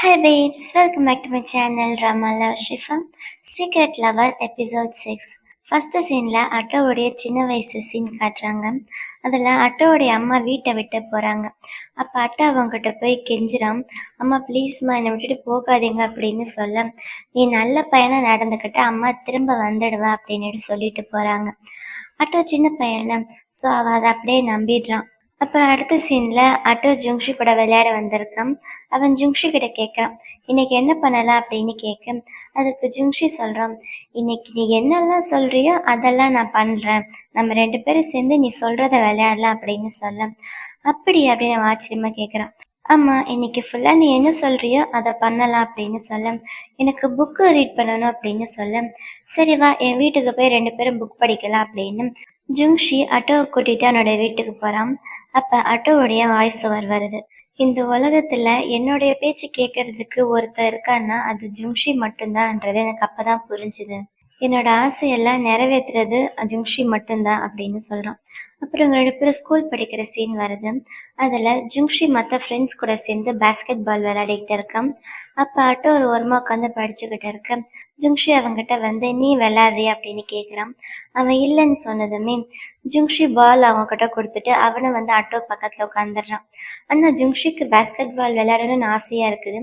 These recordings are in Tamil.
Hi babes, welcome back to my channel Drama Love Shifa Secret Lover episode 6. First சீன்ல அட்டோவுடைய சின்ன வயசு சீன் காட்டுறாங்க. அதில் அட்டோவுடைய அம்மா வீட்டை விட்டு போகிறாங்க. அப்போ அட்டா அவங்ககிட்ட போய் கெஞ்சிராம், அம்மா ப்ளீஸ்மா என்னை விட்டுட்டு போகாதீங்க அப்படின்னு சொல்ல, நீ நல்ல பையனாக நடந்துக்கிட்ட அம்மா திரும்ப வந்துடுவா அப்படின்னு சொல்லிட்டு போகிறாங்க. அட்டோ சின்ன பையன்ல, ஸோ அவள் அதை அப்படியே நம்பிடுறான். அப்புறம் அடுத்த சீன்ல அட்டோ ஜுங்ஷி கூட விளையாட வந்திருக்கான். அவன் ஜுங்ஷி கிட்ட கேட்கான், இன்னைக்கு என்ன பண்ணலாம் அப்படின்னு கேட்க, அதுக்கு ஜுங்ஷி சொல்றான், இன்னைக்கு நீ என்னெல்லாம் சொல்றியோ அதெல்லாம் நான் பண்றேன், நம்ம 2 பேரும் சேர்ந்து நீ சொல்றத விளையாடலாம் அப்படின்னு சொல்ல, அப்படி அப்படின்னு அவன் ஆச்சரியமா கேட்குறான். ஆமா, இன்னைக்கு ஃபுல்லா நீ என்ன சொல்றியோ அதை பண்ணலாம் அப்படின்னு சொல்ல, எனக்கு புக்கு ரீட் பண்ணணும் அப்படின்னு சொல்ல, சரி வா என் வீட்டுக்கு போய் 2 பேரும் புக் படிக்கலாம் அப்படின்னு ஜுங்ஷி அட்டோவை கூட்டிட்டு அவனோட வீட்டுக்கு போறான். அப்ப அட்டோவுடைய வாய்ஸ் ஓவர் வருது. இந்த உலகத்துல என்னுடைய பேச்சு கேட்கறதுக்கு ஒருத்தர் இருக்கான்னா அது ஜுங்ஷி மட்டும்தான்ன்றது எனக்கு அப்பதான் புரிஞ்சுது. என்னோட ஆசையெல்லாம் நிறைவேற்றுறது ஜுங்ஷி மட்டும்தான் அப்படின்னு சொல்றான். அப்புறம் 2 பேரும் ஸ்கூல் படிக்கிற சீன் வருது. அதுல ஜுங்ஷி மற்ற ஃப்ரெண்ட்ஸ் கூட சேர்ந்து பேஸ்கெட் பால் விளையாடிக்கிட்டு இருக்கான். அப்ப அட்டோ ஒரு ஓரமா உட்காந்து படிச்சுக்கிட்டு இருக்க, ஜுங்ஷி அவங்கிட்ட வந்து நீ விளையாடுறியா அப்படின்னு கேட்குறான். அவன் இல்லைன்னு சொன்னதுமே ஜுங்ஷி பால் அவங்க கிட்ட கொடுத்துட்டு அவனை வந்து அட்டோ பக்கத்துல உட்காந்துடுறான். ஆனா ஜுங்ஷிக்கு பேஸ்கெட் பால் விளையாடணும்னு ஆசையா இருக்குது.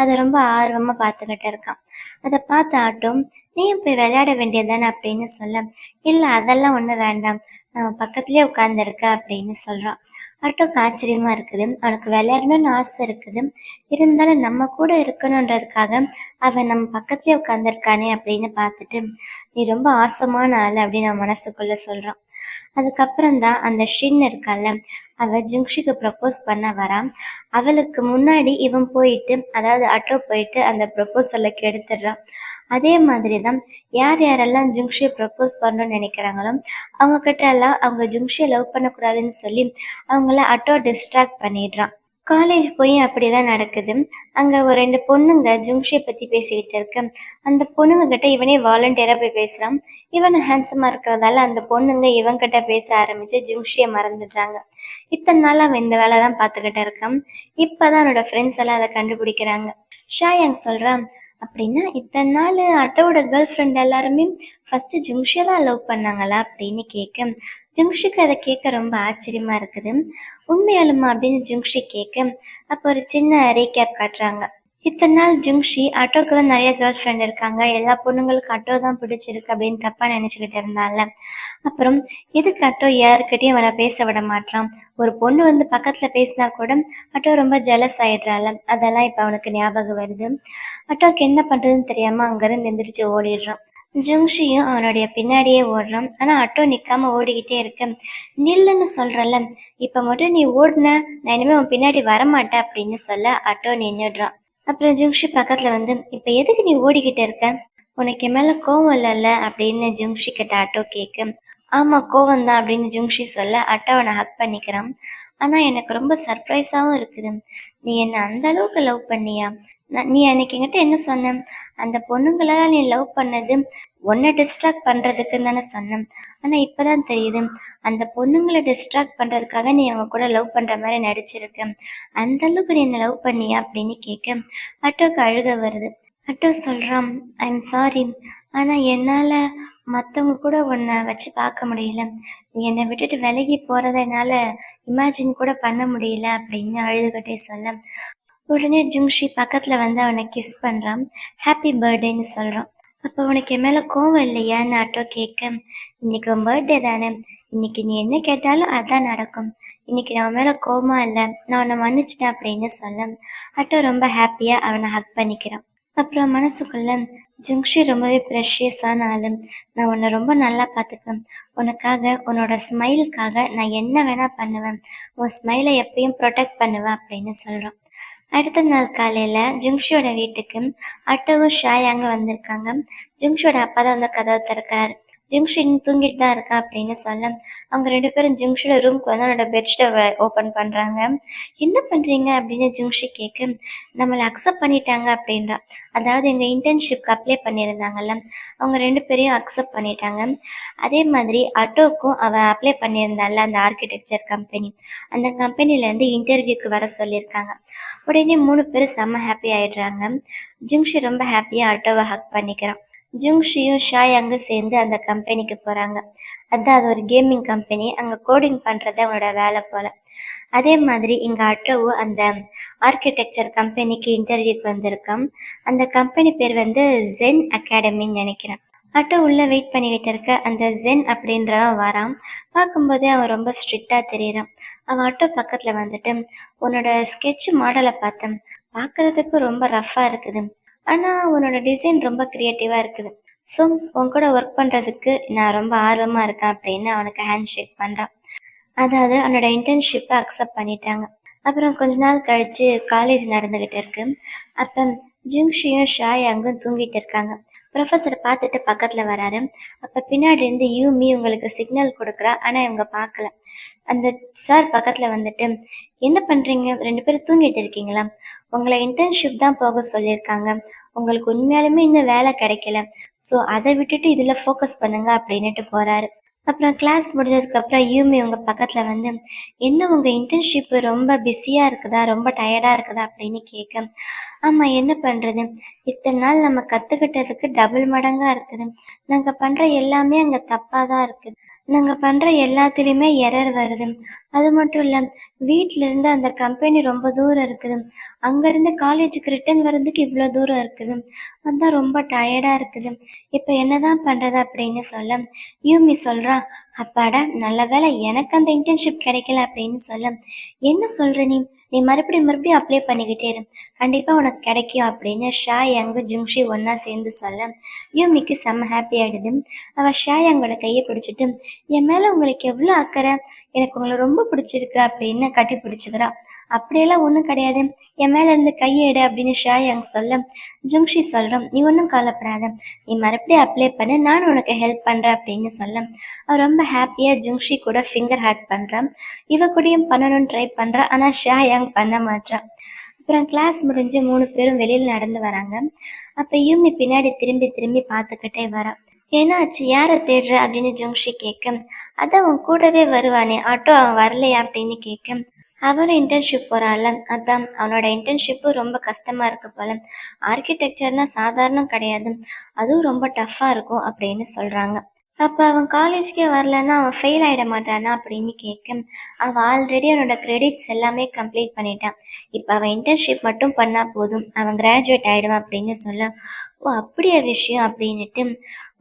அதை ரொம்ப ஆர்வமா பார்த்துக்கிட்டு இருக்கான். அதை பார்த்த ஆட்டோ, நீயும் போய் விளையாட வேண்டியதானே அப்படின்னு சொல்ல, இல்ல அதெல்லாம் ஒண்ணும் வேண்டாம், நம்ம பக்கத்துலயே உட்கார்ந்துருக்க அப்படின்னு சொல்றான். ஆட்டோக்கு ஆச்சரியமா இருக்குது. அவனுக்கு விளையாடணும்னு ஆசை இருக்குது, இருந்தாலும் நம்ம கூட இருக்கணுன்றதுக்காக அவன் நம்ம பக்கத்துலயே உட்காந்துருக்கானே அப்படின்னு பார்த்துட்டு, நீ ரொம்ப ஆசமான ஆளு அப்படின்னு அவன் மனசுக்குள்ள சொல்றான். அதுக்கப்புறம் தான் அந்த ஷின் இருக்கால, அவ ஜுங்ஷிக்கு ப்ரப்போஸ் பண்ண வரான். அவளுக்கு முன்னாடி இவன் போயிட்டு, அதாவது அட்டோ போயிட்டு அந்த ப்ரப்போசலை கெடுத்துடுறான். அதே மாதிரி தான் யார் யாரெல்லாம் ஜுங்ஷியை ப்ரப்போஸ் பண்ணணும்னு நினைக்கிறாங்களோ அவங்க கிட்ட எல்லாம் அவங்க ஜுங்ஷியை லவ் பண்ணக்கூடாதுன்னு சொல்லி அவங்கள அட்டோ டிஸ்ட்ராக்ட் பண்ணிடுறான். காலேஜ் போய் அப்படிதான் நடக்குது. அங்க ஒரு 2 பொண்ணுங்க ஜுங்ஷியை பத்தி பேசிக்கிட்டு இருக்க, அந்த பொண்ணுங்க கிட்ட இவனே வாலண்டியரா போய் பேசுறான். இவன் ஹேண்ட்ஸமா இருக்கிறதால அந்த பொண்ணுங்க இவன் கிட்ட பேச ஆரம்பிச்சு ஜுங்ஷியை மறந்துடுறாங்க. இத்தனை நாள் அவன் இந்த வேலை தான் பார்த்துக்கிட்டு இருக்கான். இப்பதான் அவனோட ஃப்ரெண்ட்ஸ் எல்லாம் அதை கண்டுபிடிக்கிறாங்க. ஷாயாங் சொல்றான், அப்படின்னா இத்தனை நாள் அட்டோட கேர்ள் ஃப்ரெண்ட் எல்லாருமே ஃபர்ஸ்ட் ஜுங்ஷியை தான் லவ் பண்ணாங்களா அப்படின்னு கேட்க, ஜுங்ஷிக்கு அதை கேட்க ரொம்ப ஆச்சரியமா இருக்குது. உண்மையாலுமா அப்படின்னு ஜுங்ஷி கேட்க, அப்போ ஒரு சின்ன ரீகேப் காட்டுறாங்க. இத்தனை நாள் ஜுங்ஷி அட்டோக்கு தான் நிறைய கேர்ள் ஃப்ரெண்ட் இருக்காங்க, எல்லா பொண்ணுங்களுக்கும் அட்டோ தான் பிடிச்சிருக்கு அப்படின்னு தப்பா நினைச்சுக்கிட்டு இருந்தால, அப்புறம் எதுக்கு அட்டோ யாருக்கிட்டையும் அவனை பேச விட மாட்டான், ஒரு பொண்ணு வந்து பக்கத்துல பேசினா கூட அட்டோ ரொம்ப ஜெலஸ் ஆயிடுறாள். அதெல்லாம் இப்ப அவனுக்கு ஞாபகம் வருது. அட்டோக்கு என்ன பண்றதுன்னு தெரியாம அங்கிருந்து எந்திரிச்சு ஓடிடுறான். ஜுங்ஷியும் அவனுடைய பின்னாடியே ஓடுறான். ஆனா அட்டோ நிக்காம ஓடிக்கிட்டே இருக்க, நில்லுன்னு சொல்றல, இப்ப மட்டும் நீ ஓடுன நான் இனிமே உன் பின்னாடி வரமாட்டேன் அப்படின்னு சொல்ல அட்டோ நின்னுடுறான். அப்புறம் ஜுங்ஷி பக்கத்துல வந்து, இப்ப எதுக்கு நீ ஓடிக்கிட்டு இருக்க, உனக்கு என் மேல கோவம் இல்லைல்ல அப்படின்னு ஜுங்ஷி கிட்ட அட்டோ கேட்க, ஆமா கோவம் தான் அப்படின்னு ஜுங்ஷி சொல்ல அட்டோ அவனை ஹக் பண்ணிக்கிறான். ஆனா எனக்கு ரொம்ப சர்ப்ரைஸாவும் இருக்குது, நீ என்ன அந்த அளவுக்கு லவ் பண்ணியா, நீ அன்னைக்கு என்கிட்ட என்ன சொன்ன, அந்த பொண்ணுங்களெல்லாம் நீ லவ் பண்ணது உன்னை டிஸ்ட்ராக்ட் பண்றதுக்குன்னு தானே சொன்னேன், ஆனா இப்பதான் தெரியுது அந்த பொண்ணுங்களை டிஸ்ட்ராக்ட் பண்றதுக்காக நீ அவங்க கூட லவ் பண்ற மாதிரி நடிச்சிருக்க, அந்த அளவுக்கு நீ என்ன லவ் பண்ணியா அப்படின்னு கேட்க அட்டோக்கு அழுக வருது. அட்டோ சொல்றான், ஐம் சாரி, ஆனா என்னால மத்தவங்க கூட உன்னை வச்சு பார்க்க முடியல, நீ என்னை விட்டுட்டு விலகி போறத என்னால இமேஜின் கூட பண்ண முடியல அப்படின்னு அழுதுகிட்டே சொல்ல, உடனே ஜுங்ஷி பக்கத்துல வந்து அவனை கிஸ் பண்றான், ஹாப்பி பர்த்டேன்னு சொல்றான். அப்ப உனக்கு என் மேல கோவம் இல்லையான்னு அட்டோ கேட்க, இன்னைக்கு உன் பர்த்டே தானே, இன்னைக்கு நீ என்ன கேட்டாலும் அதான் நடக்கும், இன்னைக்கு நான் மேல கோவமா இல்லை, நான் உன்னை மன்னிச்சிட்டேன் அப்படின்னு சொல்ல அட்டோ ரொம்ப ஹாப்பியா அவனை ஹக் பண்ணிக்கிறான். அப்புறம் மனசுக்குள்ள, ஜுங்ஷி ரொம்பவே ப்ரெஷியஸான ஆளு, நான் உன்னை ரொம்ப நல்லா பார்த்துக்குவேன், உனக்காக உன்னோட ஸ்மைலுக்காக நான் என்ன வேணா பண்ணுவேன், உன் ஸ்மைலை எப்பயும் ப்ரொடெக்ட் பண்ணுவேன் அப்படின்னு சொல்றான். அடுத்த நாள் காலையில ஜுங்ஷியோட வீட்டுக்கு அட்டோவும் ஷாயாங்க வந்திருக்காங்க. ஜுங்ஷியோட அப்பா தான் வந்து கதவை திறக்கிறாரு. ஜிங்ஷின் தூங்கிட்டு தான் இருக்கா அப்படின்னு சொல்ல அவங்க 2 பேரும் ஜிங்ஷியோட ரூம்க்கு வந்து அவனோட பெட்ஷீட்டை ஓப்பன் பண்றாங்க. என்ன பண்றீங்க அப்படின்னு ஜிங்ஷி கேட்க, நம்மளை அக்செப்ட் பண்ணிட்டாங்க அப்படின்றா. அதாவது எங்க இன்டர்ன்ஷிப்க்கு அப்ளை பண்ணியிருந்தாங்கல்ல, அவங்க 2 பேரையும் அக்செப்ட் பண்ணிட்டாங்க. அதே மாதிரி அட்டோக்கும் அவ அப்ளை பண்ணியிருந்தால அந்த ஆர்கிடெக்சர் கம்பெனி, அந்த கம்பெனில இருந்து இன்டர்வியூக்கு வர சொல்லியிருக்காங்க. உடனே 3 பேரும் செம்ம ஹாப்பி ஆயிடுறாங்க. ஜிங்ஷி ரொம்ப ஹாப்பியா அட்டோவை ஹக் பண்ணிக்கிறான். ஜுங்ஷியும் ஷாயாங்கும் சேர்ந்து அந்த கம்பெனிக்கு போறாங்க. அதான் அது ஒரு கேமிங் கம்பெனி. அங்க கோடிங் பண்றது அவனோட வேலை போல. அதே மாதிரி இங்க அட்டோவும் அந்த ஆர்கிடெக்சர் கம்பெனிக்கு இன்டர்வியூக்கு வந்திருக்கான். அந்த கம்பெனி பேர் வந்து ஜென் அகாடமின்னு நினைக்கிறேன். அட்டோ உள்ள வெயிட் பண்ணிக்கிட்டு இருக்க அந்த ஜென் அப்படின்றவன் வரான். பார்க்கும்போதே அவன் ரொம்ப ஸ்ட்ரிக்டா தெரியறான். அவன் அட்டோ பக்கத்துல வந்துட்டு, உன்னோட ஸ்கெட்ச் மாடலை பார்த்தேன், பார்க்கறதுக்கு ரொம்ப ரஃபா இருக்குது, ஆனா உன்னோட டிசைன் ரொம்ப கிரியேட்டிவா இருக்குது. ஸோ உன் கூட ஒர்க் பண்றதுக்கு நான் ரொம்ப ஆர்வமா இருக்கேன் அப்படின்னு அவனுக்கு ஹேண்ட் ஷேக் பண்றான். அதாவது அவனோட இன்டர்ன்ஷிப்பை அக்செப்ட் பண்ணிட்டாங்க. அப்புறம் கொஞ்ச நாள் கழிச்சு காலேஜ் நடந்துகிட்டு இருக்கு. அப்ப ஜிங்ஷியும் ஷாயாங்கும் தூங்கிட்டு இருக்காங்க. ப்ரொஃபஸர் பார்த்துட்டு பக்கத்துல வராரு. அப்ப பின்னாடி இருந்து யூமி உங்களுக்கு சிக்னல் கொடுக்குறா, ஆனா இவங்க பார்க்கல. அந்த சார் பக்கத்துல வந்துட்டு, என்ன பண்றீங்க, 2 பேரும் தூங்கிட்டு இருக்கீங்களா, உங்களை இன்டர்ன்ஷிப் தான் போக சொல்லியிருக்காங்க, உங்களுக்கு உண்மையாலுமே இன்னும் வேலை கிடைக்கல, ஸோ அதை விட்டுட்டு இதுல ஃபோக்கஸ் பண்ணுங்க அப்படின்னுட்டு போறாரு. அப்புறம் கிளாஸ் முடிஞ்சதுக்கு அப்புறம் யூமி உங்க பக்கத்துல வந்து, என்ன உங்க இன்டர்ன்ஷிப் ரொம்ப பிஸியா இருக்குதா, ரொம்ப டயர்டா இருக்குதா அப்படின்னு கேட்க, ஆமா என்ன பண்றது, இத்தனை நாள் நம்ம கத்துக்கிட்டதுக்கு டபுள் மடங்கா இருக்குது, நாங்க பண்ற எல்லாமே அங்க தப்பா தான் இருக்குது, நாங்க பண்ற எல்லாத்துலயுமே எரர் வருது, அது மட்டும் இல்ல வீட்ல இருந்து அந்த கம்பெனி ரொம்ப தூரம் இருக்குது, அங்க இருந்து காலேஜுக்கு ரிட்டர்ன் வர்றதுக்கு இவ்வளவு தூரம் இருக்குது, அதான் ரொம்ப டயர்டா இருக்குது, இப்ப என்னதான் பண்றது அப்படின்னு சொல்ல யூமி சொல்றா, அப்பாடா நல்ல வேளை எனக்கு அந்த இன்டர்ன்ஷிப் கிடைக்கல அப்படின்னு சொல்ல, என்ன சொல்ற நீ, நீ மறுபடியும் மறுபடியும் அப்ளை பண்ணிக்கிட்டே இரு, கண்டிப்பா உனக்கு கிடைக்கும் அப்படின்னு ஷாயாங் ஜுங்ஷி ஒன்னா சேர்ந்து சொல்ல யூமிக்கு செம்ம ஹாப்பி ஆயிடுது. அவ ஷாயாங்கோட கையை பிடிச்சிட்டு, என் மேல உங்களுக்கு எவ்வளவு அக்கறை, எனக்கு உங்களை ரொம்ப பிடிச்சிருக்கு அப்படின்னு கட்டி பிடிச்சுக்கிறா. அப்படியெல்லாம் ஒண்ணும் கிடையாது, என் மேல இருந்து கையை எடு அப்படின்னு ஷாயாங் சொல்ல ஜுங்ஷி சொல்றான், நீ ஒன்றும் கவலைப்படாத, நீ மறுபடியும் அப்ளை பண்ணு, நான் உனக்கு ஹெல்ப் பண்றேன் அப்படின்னு சொல்ல அவ ரொம்ப ஹாப்பியா ஜுங்ஷி கூட ஃபிங்கர் ஹேக் பண்றான். இவ கூடயும் பண்ணணும்னு ட்ரை பண்றா, ஆனா ஷாயாங் பண்ண மாட்டான். அப்புறம் கிளாஸ் முடிஞ்சு 3 பேரும் வெளியில நடந்து வராங்க. அப்ப யூமி பின்னாடி திரும்பி திரும்பி பார்த்துக்கிட்டே வரா. என்னாச்சு, யாரை தேடுற அப்படின்னு ஜுங்ஷி கேட்க, அதான் உன் கூடவே வருவானே ஆட்டோ, அவன் வரலையா அப்படின்னு கேட்க, அவனும் இன்டர்ன்ஷிப் போறான்ல, அதான் அவனோட இன்டர்ன்ஷிப்பு ரொம்ப கஷ்டமா இருக்கு போல, ஆர்கிடெக்சர்னா சாதாரணம் கிடையாது, அதுவும் ரொம்ப டஃப்பா இருக்கும் அப்படின்னு சொல்றாங்க. அப்ப அவன் காலேஜ்க்கே வரலன்னா அவன் ஃபெயில் ஆயிட மாட்டானா அப்படின்னு கேட்க, அவன் ஆல்ரெடி அவனோட கிரெடிட்ஸ் எல்லாமே கம்ப்ளீட் பண்ணிட்டான், இப்ப அவன் இன்டர்ன்ஷிப் மட்டும் பண்ணா போதும், அவன் கிராஜுவேட் ஆயிடுவான் அப்படின்னு சொல்ல, ஓ அப்படியா விஷயம் அப்படின்னுட்டு,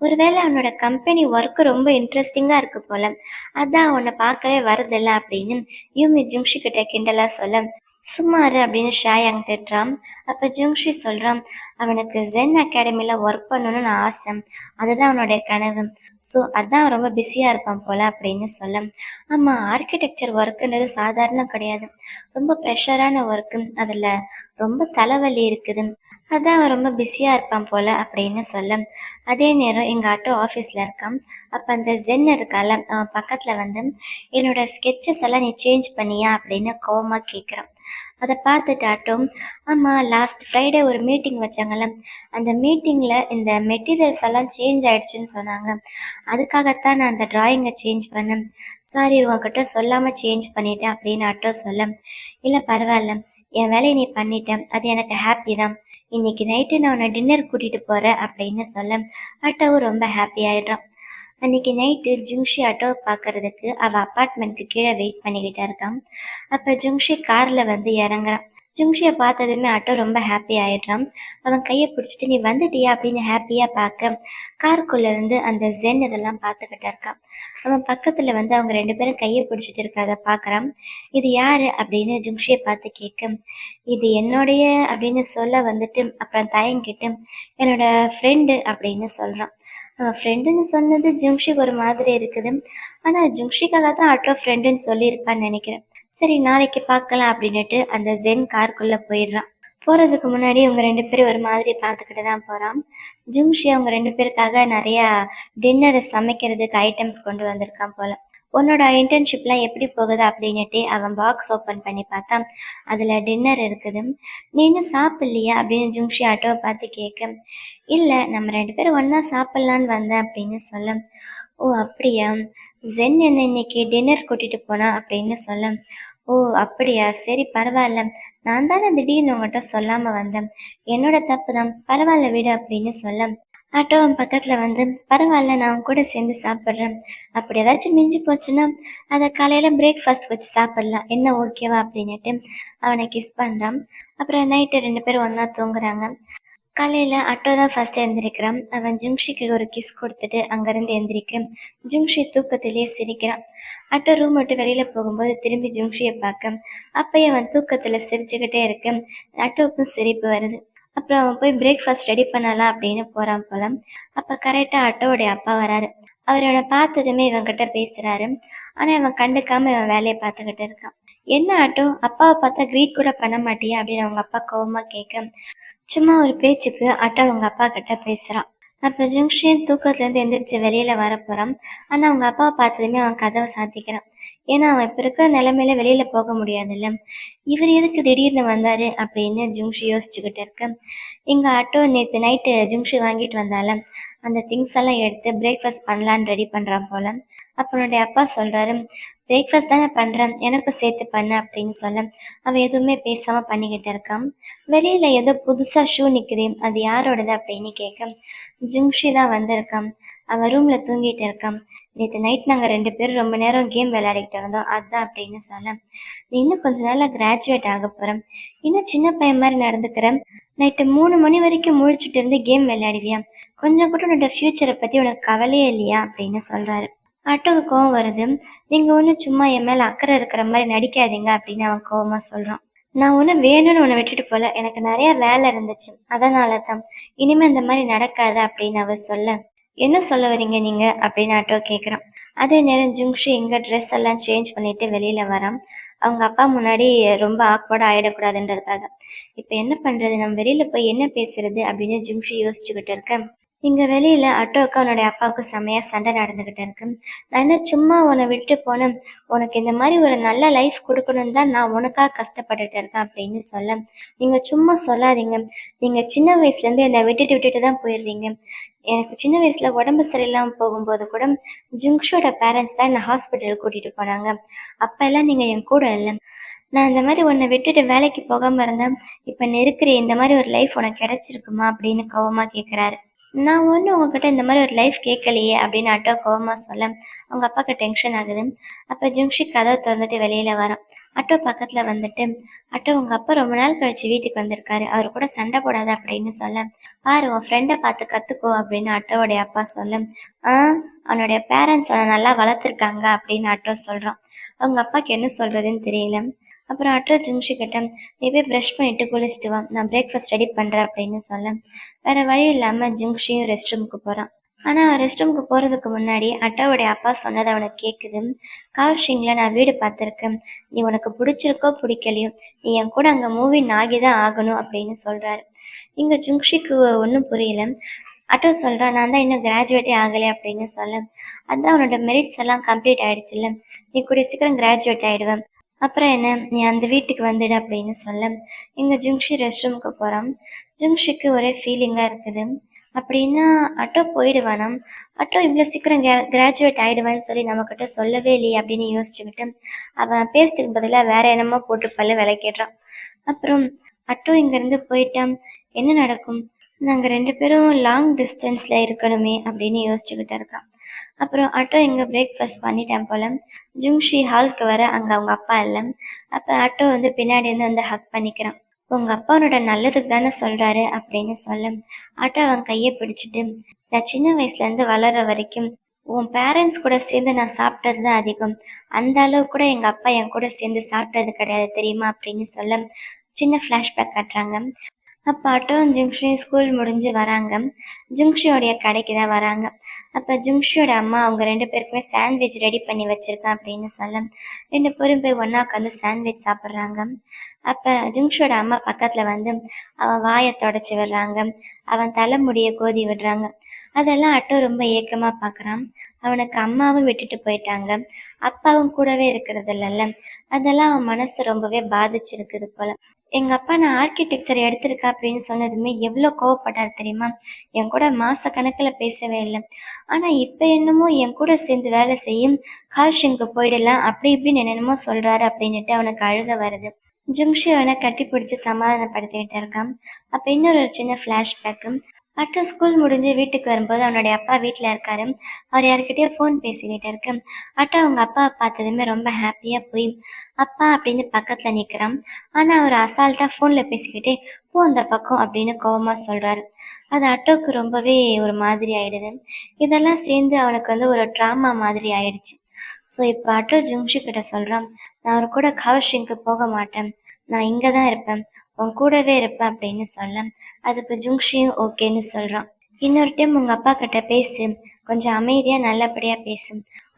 ஒருவேளை அவனோட கம்பெனி ஒர்க் ரொம்ப இன்ட்ரெஸ்டிங்கா இருக்கு போல, அதான் அவனை பார்க்கவே வரதில்ல அப்படின்னு யூமி ஜுங்ஷி கிட்ட கிண்டலா சொல்ல, சும்மாரு அப்படின்னு ஷாயாங் திட்டுறான். அப்ப ஜுங்ஷி சொல்றான், அவனுக்கு ஜென் அகாடமில ஒர்க் பண்ணணும்னு ஆசை, அதுதான் அவனுடைய கனவு, ஸோ அதான் ரொம்ப பிஸியா இருப்பான் போல அப்படின்னு சொல்ல, ஆமா ஆர்கிடெக்சர் ஒர்க்குன்றது சாதாரணம் கிடையாது, ரொம்ப ப்ரெஷரான ஒர்க்கு, அதுல ரொம்ப தலைவலி இருக்குது, அதான் அவன் ரொம்ப பிஸியா இருப்பான் போல அப்படின்னு சொல்ல, அதே நேரம் எங்க ஆட்டோ ஆஃபீஸ்ல இருக்கான். அப்ப அந்த ஜென் இருக்கால, அவன் பக்கத்துல வந்து, என்னோட ஸ்கெட்சஸ் எல்லாம் நீ சேஞ்ச் பண்ணியா அப்படின்னு கோவமா கேட்குறான். அதை பார்த்துட்டு ஆட்டோ, ஆமா லாஸ்ட் ஃப்ரைடே ஒரு மீட்டிங் வச்சாங்கல்ல, அந்த மீட்டிங்ல இந்த மெட்டீரியல்ஸ் எல்லாம் சேஞ்ச் ஆயிடுச்சுன்னு சொன்னாங்க, அதுக்காகத்தான் நான் அந்த டிராயிங்கை சேஞ்ச் பண்ணேன், சாரி உங்ககிட்ட சொல்லாம சேஞ்ச் பண்ணிட்டேன் அப்படின்னு ஆட்டோ சொல்ல, இல்ல பரவாயில்ல, என் வேலையை நீ பண்ணிட்டேன், அது எனக்கு ஹாப்பி தான், இன்னைக்கு நைட்டு நான் உன்னை டின்னர் கூட்டிட்டு போறேன் அப்படின்னு சொல்ல ஆட்டோவும் ரொம்ப ஹாப்பி ஆயிடுறான். அன்னைக்கு நைட்டு ஜுங்ஷி ஆட்டோவை பார்க்கறதுக்கு அவ அப்பார்ட்மெண்ட்க்கு கீழே வெயிட் பண்ணிக்கிட்டா இருக்கான். அப்ப ஜுங்ஷி கார்ல வந்து இறங்குறான். ஜுங்ஷியை பார்த்ததுமே ஆட்டோ ரொம்ப ஹாப்பி ஆயிடுறான். அவன் கையை பிடிச்சிட்டு நீ வந்துட்டியா அப்படின்னு ஹாப்பியா பார்க்க காருக்குள்ள இருந்து அந்த ஜென் இதெல்லாம் பார்த்துக்கிட்டு இருக்கான். அவன் பக்கத்துல வந்து அவங்க 2 பேரும் கையை பிடிச்சிட்டு இருக்கிறத பார்க்கறான். இது யாரு அப்படின்னு ஜுங்ஷியை பார்த்து கேட்க, இது என்னுடைய அப்படின்னு சொல்ல வந்துட்டு அப்புறம் தயங்கிட்டு, என்னோட ஃப்ரெண்டு அப்படின்னு சொல்றான். அவன் ஃப்ரெண்டுன்னு சொன்னது ஜுங்ஷிக்கு ஒரு மாதிரி இருக்குது, ஆனா ஜுங்ஷிக்காக தான் ஆட்டோ ஃப்ரெண்டுன்னு சொல்லியிருப்பான்னு நினைக்கிறேன். சரி நாளைக்கு பார்க்கலாம் அப்படின்னுட்டு அந்த ஜென் காருக்குள்ள போயிடுறான். போறதுக்கு முன்னாடி இவங்க 2 பேரும் ஒரு மாதிரி பார்த்துக்கிட்டு தான் போறான். ஜுங்ஷி அவங்க 2 பேருக்காக நெறையா டின்னர் சமைக்கிறதுக்கு ஐட்டம்ஸ் கொண்டு வந்திருக்கான் போல. "உன்னோட இன்டர்ன்ஷிப்லாம் எப்படி போகுது?" அப்படின்னுட்டு அவன் பாக்ஸ் ஓப்பன் பண்ணி பார்த்தான். அதுல டின்னர் இருக்குது. "நீ இன்னும் சாப்பிடலையா?" அப்படின்னு ஜுங்ஷி ஆட்டோவை பார்த்து கேட்க, "இல்ல, நம்ம 2 பேரும் ஒண்ணா சாப்பிடலான்னு வந்தேன்" அப்படின்னு சொல்ல, "ஓ அப்படியா? ஜென் என்ன இன்னைக்கு டின்னர் கூட்டிட்டு போனா" அப்படின்னு சொல்ல, "ஓ அப்படியா? சரி பரவாயில்ல. நான் தானே திடீர்னு உங்ககிட்ட சொல்லாம வந்தேன். என்னோட தப்பு தான். பரவாயில்ல விடு" அப்படின்னு சொல்ல, ஆட்டோ அவன் பக்கத்துல வந்து, "பரவாயில்ல, நான் உன் கூட சேர்ந்து சாப்பிட்றேன். அப்படி ஏதாச்சும் மிஞ்சி போச்சுன்னா அதை காலையில பிரேக்ஃபாஸ்ட் வச்சு சாப்பிடலாம். என்ன ஓகேவா?" அப்படின்னுட்டு அவனை கிஸ் பண்றான். அப்புறம் நைட்டு 2 பேரும் ஒண்ணா தூங்குறாங்க. காலையில அட்டோ தான் ஃபர்ஸ்ட் எந்திரிக்கிறான். அவன் ஜிம்ஷிக்கு ஒரு கிஸ் கொடுத்துட்டு அங்கிருந்து எந்திரிக்க, ஜிம்ஷி தூக்கத்திலேயே சிரிக்கிறான். அட்டோ ரூம் விட்டு வெளியில போகும்போது திரும்பி ஜிம்ஷியை பார்க்க, அப்பயும் அவன் தூக்கத்துல சிரிச்சுக்கிட்டே இருக்க, அட்டோவுக்கும் சிரிப்பு வருது. அப்புறம் அவன் போய் பிரேக்ஃபாஸ்ட் ரெடி பண்ணலாம் அப்படின்னு போறான் போல. அப்ப கரெக்டா அட்டோவுடைய அப்பா வராரு. அவர் அவனை பார்த்ததுமே இவன் கிட்ட பேசுறாரு. ஆனா இவன் கண்டுக்காம இவன் வேலையை பார்த்துக்கிட்டு இருக்கான். "என்ன ஆட்டோ, அப்பாவை பார்த்தா கிரீட் கூட பண்ண மாட்டியா?" அப்படின்னு அவங்க அப்பா கோவமா கேட்க, சும்மா ஒரு பேச்சுக்கு அட்டா அவங்க அப்பா கிட்ட பேசுறான். அப்ப ஜங்ஷன் தூக்கத்துல இருந்து எந்திரிச்சு வெளியில வர போறான். ஆனா அவங்க அப்பாவை பார்த்ததுமே அவன் கதவை சாத்திக்கிறான். ஏன்னா அவன் இப்ப இருக்கிற நிலைமையில வெளியில போக முடியாதுல்ல. இவர் எதுக்கு திடீர்னு வந்தாரு அப்படின்னு ஜுங்ஷி யோசிச்சுக்கிட்டு இருக்க, எங்க ஆட்டோ நேத்து நைட்டு ஜுங்ஷி வாங்கிட்டு வந்தால அந்த திங்ஸ் எல்லாம் எடுத்து பிரேக்ஃபாஸ்ட் பண்ணலான்னு ரெடி பண்றான் போல. அப்ப என்னுடைய அப்பா சொல்றாரு, "பிரேக்ஃபாஸ்ட் தானே பண்றேன், எனக்கும் சேர்த்து பண்ண" அப்படின்னு சொல்ல, அவன் எதுவுமே பேசாம பண்ணிக்கிட்டு இருக்கான். வெளியில ஏதோ புதுசா ஷூ நிக்குது, அது யாரோடது அப்படின்னு கேட்க, ஜிங்ஷி தான் வந்திருக்கான். அவன் ரூம்ல தூங்கிட்டு இருக்கான். நேற்று நைட் நாங்க 2 பேரும் ரொம்ப நேரம் கேம் விளையாடிக்கிட்டு இருந்தோம், அதான் அப்படின்னு சொல்ல, "நீ இன்னும் கொஞ்ச நாள்ல கிராஜுவேட் ஆக போற, இன்னும் சின்ன பையன் மாதிரி நடந்துக்கிற, நைட்டு 3 மணி வரைக்கும் முழிச்சுட்டு இருந்து கேம் விளையாடுவியா, கொஞ்சம் கூட உன்னோட ஃபியூச்சரை பத்தி உனக்கு கவலையே இல்லையா" அப்படின்னு சொல்றாரு. ஆட்டோவுக்கு கோவம் வருது. "நீங்க ஒன்றும் சும்மா என் மேல அக்கறை இருக்கிற மாதிரி நடிக்காதீங்க" அப்படின்னு அவன் கோவமா சொல்றான். "நான் ஒன்றும் வேணும்னு உன்னை விட்டுட்டு போல, எனக்கு நிறைய வேலை இருந்துச்சு, அதனால தான். இனிமே இந்த மாதிரி நடக்காது" அப்படின்னு அவர் சொல்ல, "என்ன சொல்ல வரீங்க நீங்க?" அப்படின்னு ஆட்டோ கேட்குறான். அதே நேரம் ஜுங்ஷி இங்க ட்ரெஸ் எல்லாம் சேஞ்ச் பண்ணிட்டு வெளியில வரான். அவங்க அப்பா முன்னாடி ரொம்ப ஆக்வர்டா ஆயிடக்கூடாதுன்றதுக்காக. இப்ப என்ன பண்றது, நம்ம வெளியில போய் என்ன பேசுறது அப்படின்னு ஜுங்ஷி யோசிச்சுக்கிட்டு இருக்க, இங்க வெளியில அட்டோவுக்கு அவனுடைய அப்பாவுக்கு செமையா சண்டை நடந்துகிட்டு இருக்கு. "நான் என்ன சும்மா உன்னை விட்டு போனேன், உனக்கு இந்த மாதிரி ஒரு நல்ல லைஃப் கொடுக்கணும்னு தான் நான் உனக்காக கஷ்டப்பட்டுட்டு இருக்கேன்" அப்படின்னு சொல்ல, "நீங்க சும்மா சொல்லாதீங்க. நீங்க சின்ன வயசுல இருந்து என்னை விட்டுட்டு விட்டுட்டு தான் போயிடுறீங்க. எனக்கு சின்ன வயசுல உடம்பு சரியில்லாம போகும்போது கூட ஜுங்ஷோட பேரண்ட்ஸ் தான் என்னை ஹாஸ்பிட்டல் கூட்டிட்டு போனாங்க. அப்ப எல்லாம் நீங்க என் கூட இல்லை. நான் இந்த மாதிரி உன்னை விட்டுட்டு வேலைக்கு போகாம இருந்தேன், இப்ப நெருக்கிற இந்த மாதிரி ஒரு லைஃப் உனக்கு கிடைச்சிருக்குமா?" அப்படின்னு கோவமா கேட்குறாரு. "நான் ஒன்றும் உங்ககிட்ட இந்த மாதிரி ஒரு லைஃப் கேட்கலையே" அப்படின்னு அட்டோ கோவமா சொல்ல, அவங்க அப்பாவுக்கு டென்ஷன் ஆகுது. அப்போ ஜிம்ஷி கதவை திறந்துட்டு வெளியில வரான். அட்டோ பக்கத்துல வந்துட்டு, "அட்டோ, உங்க அப்பா ரொம்ப நாள் கழிச்சு வீட்டுக்கு வந்திருக்காரு, அவர் கூட சண்டை போடாத" அப்படின்னு சொல்ல, "பாரு, உன் ஃப்ரெண்டை பார்த்து கத்துக்கோ" அப்படின்னு அட்டோவுடைய அப்பா சொல்ல, "ஆ, அவனுடைய பேரண்ட்ஸ் அவனை நல்லா வளர்த்துருக்காங்க" அப்படின்னு அட்டோ சொல்றான். அவங்க அப்பாவுக்கு என்ன சொல்றதுன்னு தெரியல. அப்புறம் அட்டோ ஜிம்ஷி கிட்ட, "நீ போய் ப்ரஷ் பண்ணிட்டு குளிச்சுட்டு வா, நான் பிரேக்ஃபாஸ்ட் ரெடி பண்றேன்" அப்படின்னு சொல்ல, வேற வழி இல்லாம ஜிங்ஷியும் ரெஸ்ட் ரூமுக்கு போறான். ஆனா ரெஸ்ட் ரூமுக்கு போறதுக்கு முன்னாடி அட்டாவுடைய அப்பா சொன்னது அவனுக்கு கேக்குது. "காவ்ஷிங்ல நான் வீடு பார்த்துருக்கேன், நீ உனக்கு பிடிச்சிருக்கோ பிடிக்கலையோ, நீ என் கூட அங்க மூவி ஆகிதான் ஆகணும்" அப்படின்னு சொல்றாரு. இங்க ஜுங்ஷிக்கு ஒன்றும் புரியல. அட்டோ சொல்றா, "நான் தான் இன்னும் கிராஜுவேட்டே ஆகலை" அப்படின்னு சொல்ல, "அதான் உன்னோட மெரிட்ஸ் எல்லாம் கம்ப்ளீட் ஆயிடுச்சுல்ல, நீ கூடிய சீக்கிரம் கிராஜுவேட் ஆயிடுவேன், அப்புறம் என்ன, நீ அந்த வீட்டுக்கு வந்துடு" அப்படின்னு சொல்ல, இங்க ஜுங்ஷி ரெஸ்ட் ரூமுக்கு போறான். ஜுங்ஷிக்கு ஒரே ஃபீலிங்கா இருக்குது. அப்படின்னா அட்டோ போயிடுவானாம். அட்டோ இவ்வளோ சீக்கிரம் கிராஜுவேட் ஆயிடுவான்னு சொல்லி நம்மக்கிட்ட சொல்லவே இல்லையே அப்படின்னு யோசிச்சுக்கிட்டு அவன் பேசுறதுக்கு பதிலாக வேற என்னமோ போட்டு பல்ல விளக்கிடுறான். அப்புறம் அட்டோ இங்கேருந்து போயிட்டான், என்ன நடக்கும், நாங்கள் 2 பேரும் லாங் டிஸ்டன்ஸில் இருக்கணுமே அப்படின்னு யோசிச்சுக்கிட்டு இருக்கான். அப்புறம் அட்டோ இங்கே பிரேக்ஃபாஸ்ட் பண்ணிட்டான் போல. ஜுங்ஷி ஹாலுக்கு வர அங்கே அவங்க அப்பா இல்லை. அப்போ அட்டோ வந்து பின்னாடி இருந்து வந்து ஹக் பண்ணிக்கிறான். "உங்க அப்பா உன்னோட நல்லதுக்கு தானே சொல்றாரு" அப்படின்னு சொல்ல, ஆட்டோ அவன் கையை பிடிச்சிட்டு, "நான் சின்ன வயசுல இருந்து வளர்ற வரைக்கும் உன் பேரண்ட்ஸ் கூட சேர்ந்து நான் சாப்பிட்டது தான் அதிகம், அந்த அளவு கூட எங்க அப்பா என் கூட சேர்ந்து சாப்பிட்டது கிடையாது தெரியுமா" அப்படின்னு சொல்ல சின்ன ஃப்ளாஷ்பேக் காட்டுறாங்க. அப்போ ஆட்டோவும் ஜிங்ஷியும் ஸ்கூல் முடிஞ்சு வராங்க. ஜிங்ஷியோடைய கடைக்கு தான் வராங்க. அப்போ ஜிங்ஷியோட அம்மா அவங்க 2 பேருக்குமே சாண்ட்விச் ரெடி பண்ணி வச்சிருக்கேன் அப்படின்னு சொல்ல 2 பேரும் போய் ஒன்றா உட்காந்து சாண்ட்விச் சாப்பிட்றாங்க. அப்ப ஜுங்ஷோட அம்மா பக்கத்துல வந்து அவன் வாயை தொடச்சி விடுறாங்க, அவன் தலைமுடிய கோதி விடுறாங்க. அதெல்லாம் அட்டோ ரொம்ப ஏக்கமா பாக்குறான். அவனுக்கு அம்மாவும் விட்டுட்டு போயிட்டாங்க, அப்பாவும் கூடவே இருக்கிறது இல்லைல்ல. அதெல்லாம் அவன் மனசு ரொம்பவே பாதிச்சிருக்குது போல. எங்க அப்பா நான் ஆர்கிடெக்சர் எடுத்திருக்கா அப்படின்னு சொன்னதுமே எவ்வளவு கோவப்பட்டார் தெரியுமா? என் கூட மாச கணக்குல பேசவே இல்லை. ஆனா இப்ப என்னமோ என் கூட சேர்ந்து வேலை செய்யும், கால்ஷிங்க்கு போயிடலாம் அப்படி இப்படின்னு என்னென்னமோ சொல்றாரு அப்படின்னுட்டு அவனுக்கு அழுக வருது. ஜுங்ஷி அவனை கட்டி பிடிச்சி சமாதானப்படுத்திட்டு இருக்கான். அப்ப இன்னொரு சின்ன பிளாஷ்பேக்கு. அட்டும் ஸ்கூல் முடிஞ்சு வீட்டுக்கு வரும்போது அவனுடைய அப்பா வீட்டில் இருக்காரு. அவர் யாருக்கிட்டயோ ஃபோன் பேசிக்கிட்டு இருக்கு. அட்டா அவங்க அப்பாவை பார்த்ததுமே ரொம்ப ஹாப்பியாக போய் அப்பா அப்படின்னு பக்கத்தில் நிற்கிறான். ஆனால் அவர் அசால்ட்டாக ஃபோனில் பேசிக்கிட்டே போ அந்த பக்கம் அப்படின்னு கோவமாக சொல்கிறாரு. அது அட்டோவுக்கு ரொம்பவே ஒரு மாதிரி ஆயிடுது. இதெல்லாம் சேர்ந்து அவனுக்கு வந்து ஒரு ட்ராமா மாதிரி ஆயிடுச்சு. ஸோ இப்போ அட்டோ ஜுங்ஷி கிட்ட சொல்கிறான், நான் அவர் கூட கவர்ஷிங்க்கு போக மாட்டேன், நான் இங்கே தான் இருப்பேன், உன் கூடவே இருப்பேன் அப்படின்னு சொல்ல அதுக்கு ஜுங்ஷியும் ஓகேன்னு சொல்கிறான். இன்னொரு டைம் உங்கள் அப்பா கிட்ட பேசு, கொஞ்சம் அமைதியாக நல்லபடியாக பேசு.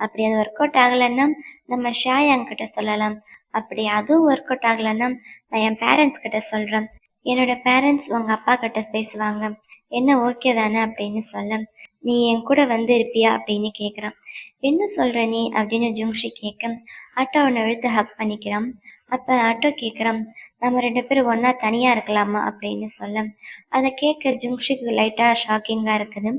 அப்படி அது ஒர்க் அவுட் ஆகலைன்னா நம்ம ஷாயாங் கிட்ட சொல்லலாம். அப்படி அதுவும் ஒர்க் அவுட் ஆகலைன்னா நான் என் பேரண்ட்ஸ் கிட்ட சொல்கிறேன், என்னோட பேரண்ட்ஸ் உங்கள் அப்பா கிட்ட பேசுவாங்க, என்ன ஓகே தானே அப்படின்னு சொல்ல நீ என் கூட வந்து இருப்பியா அப்படின்னு கேட்குறான். என்ன சொல்கிற நீ அப்படின்னு ஜுங்ஷி கேட்க ஆட்டோ அவனை இழுத்து ஹக் பண்ணிக்கிறான். அப்போ ஆட்டோ கேட்குறான், நம்ம 2 பேரும் ஒன்றா தனியாக இருக்கலாமா அப்படின்னு சொல்ல அதை கேட்க ஜுங்ஷிக்கு லைட்டாக ஷாக்கிங்காக இருக்குது.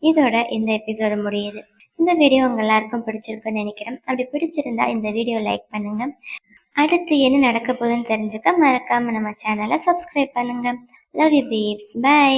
இதோட இந்த எபிசோடு முடியுது. இந்த வீடியோ உங்கள் எல்லாருக்கும் பிடிச்சிருக்குன்னு நினைக்கிறேன். அப்படி பிடிச்சிருந்தா இந்த வீடியோ லைக் பண்ணுங்க. அடுத்து என்ன நடக்க போகுதுன்னு தெரிஞ்சுக்க மறக்காம நம்ம சேனலை சப்ஸ்கிரைப் பண்ணுங்க. Love you peeps. பை.